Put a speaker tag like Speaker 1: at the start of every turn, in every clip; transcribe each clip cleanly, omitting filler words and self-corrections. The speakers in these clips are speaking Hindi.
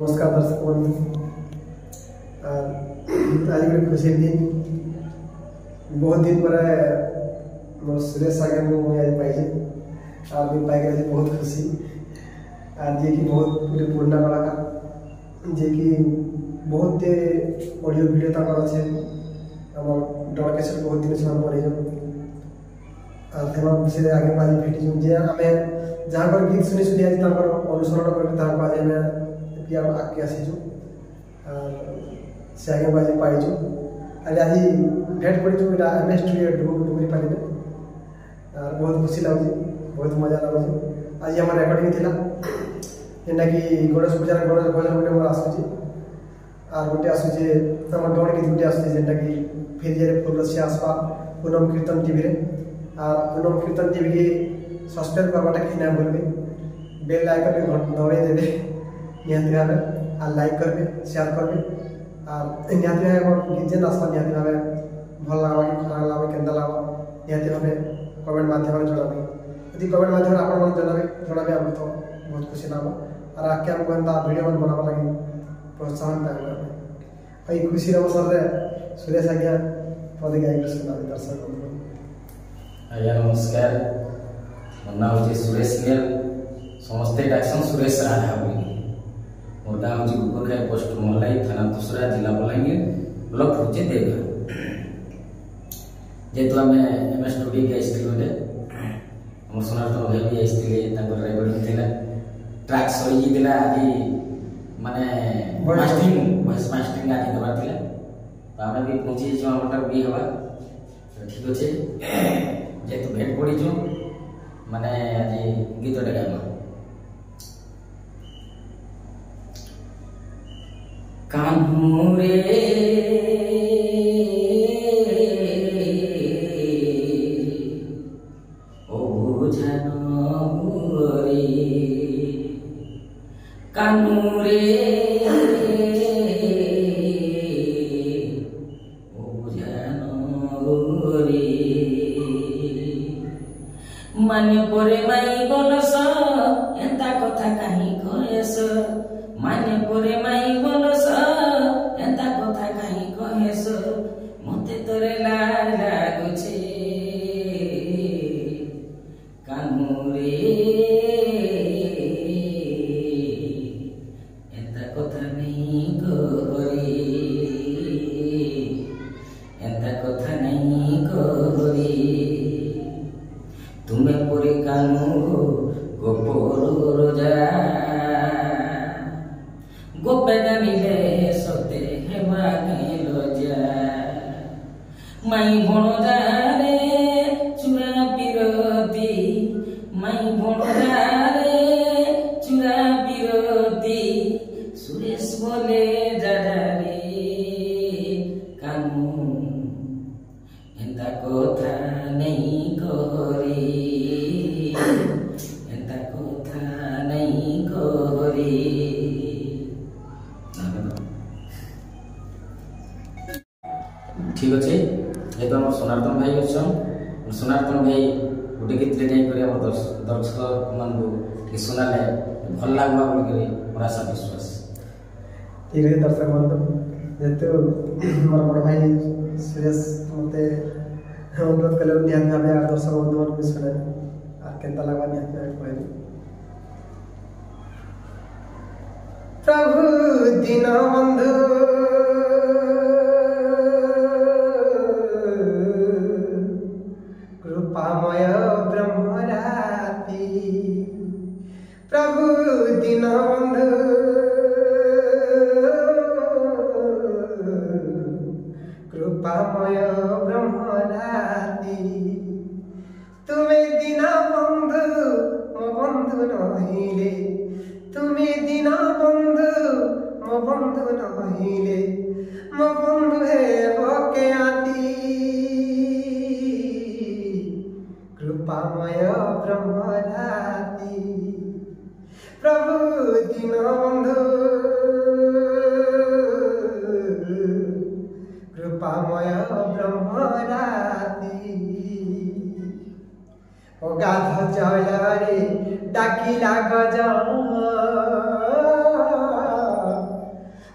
Speaker 1: नमस्कार दर्शक बंधु आज गोटे खुशी दिन बहुत दिन पर मोर सुरेश आज्ञा मुझे आज पाई पाइक आज बहुत खुशी जी कि बहुत गोटे पुराना कलाकार जी कि बहुत ऑडियो वीडियो तक अच्छे आम डर कैसे बहुत दिन से बन से आगे आज भेटी जे आम जहाँ गीत शुणी शुणी आज अनुसरण कर आगे आसीचु से आगे आज पाइचु आज भेट पड़ू एम एस स्टूडियो डुगरी पाली बहुत खुशी लगुच बहुत मजा लगुच आज आम रेकर्डिंग थी जेनटा कि गणेश पूजार गणेश भजन गोटे मोर आसूँ आर गोटे आसूचे आम डण गीत गोटे आसूँ जेनटा कि फेरिया फुल सी आसपा पूनम कीर्तन टीवी आर पूनम कीर्तन टीवी की सब्सक्राइब करवाटा कि ना भूलबे बेल आइकन दबाई देवे निहाती भाव आ लाइक करेंगे शेयर करेंगे और निहाती भाव गीत जेन आसपा निहाती भाव भल लगा कि खराब लगा के लगा निहाती भाव कमेंट मध्यम जनाबे यदि कमेंट मध्यम आप जनाबे आम तो बहुत खुशी लगा और आगे आमको एंता भिडियो मन बनावा लगे प्रोत्साहन पाइबा ये खुशी अवसर में सुरेश आज्ञा पद गायक दर्शक
Speaker 2: आज्ञा नमस्कार मोर नाम हूँ सुरेश नियल समस्ते डाक्सन सुरेश राधा बोली मोर गाँव हूँ गुपरखाई पोस्ट मोहलाई थाना तुसरा जिला बलांगीर ब्लॉक हूँ देवघर जेहेतु आम एम एस स्टूडियो के आसते मोर सनातन भाई भी आसते रेकर्डिंग थी ट्रैक सरी आज माने मास्टरिंग आज देवार थी तो आम भी पहुँची जाटा भी हवा ठीक अच्छे जेहेतु भेट पड़ीचु माने आज गीतटे गाइबा कान्हू रे ओ बुझान रे कान्हू रे ओ बुझान रे मन परे माई बोलस एंता कथा कहीं कहेस माने परे माई बोलस एंता कथा कहीं कहेस मते तोरे लाज लागुछे कान्हू रे एंता कथा नहीं कहरे एंता कथा नहीं कहरे तुम्हें परे कान्हू गोपर रोजा गोपे जानिले सते हेमा लजा माई भणजा रे चुरा बिरती माई भणजा रे चुरा बिरती सुरेश बोले जाडा रे कान्हू एंता कथा नहीं कहरे एंता कथा नहीं कहरे ठीक अच्छे जेहेतु आम सनातन भाई अच्छा सनातन भाई गोटे गीत दर्शक मान शुणाले भल लगवा बोल मोर आशा विश्वास
Speaker 1: ठीक है दर्शक बंधु जेहेतु मोर बड़ भाई सुरेश मत अनुरोध कले निहाती भाव दर्शक बंधु मान शुणे आर के लगवा निहाती भाव कहबी प्रभु दीन बंधु कृपामय ब्रह्मराती प्रभु दीन बंधु कृपामय ब्रह्मराती तुम्हें दीन बंधु मो बंधु नहिले तुम्हें दीन बंधु मो बंधु नहिले मो बंधु है बके आती कृपामय ब्रह्मराती प्रभु दीन बंधु कृपामय ब्रह्मराती गाध जल रे डाकिला गज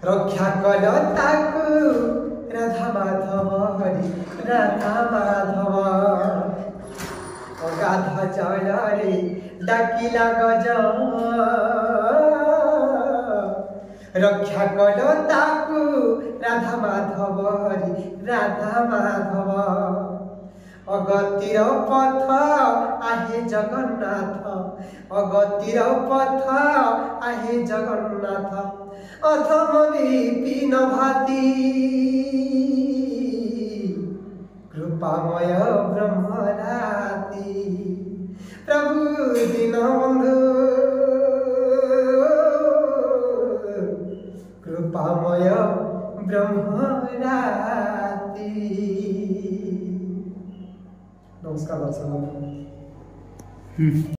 Speaker 1: रक्षा कल ताकू राधा माधव हरि राधा माधव अगाध जल रे डाकिला गज रक्षा कल ताकू राधा माधव हरि राधा माधव अगतिर पथ आहे जगन्नाथ अगतिर पथ आहे जगन्नाथ अथम विपिन भाति कृपामय ब्रह्मराति प्रभु दीनबंधु कृपामय ब्रह्मराति। नमस्कार दर्शक।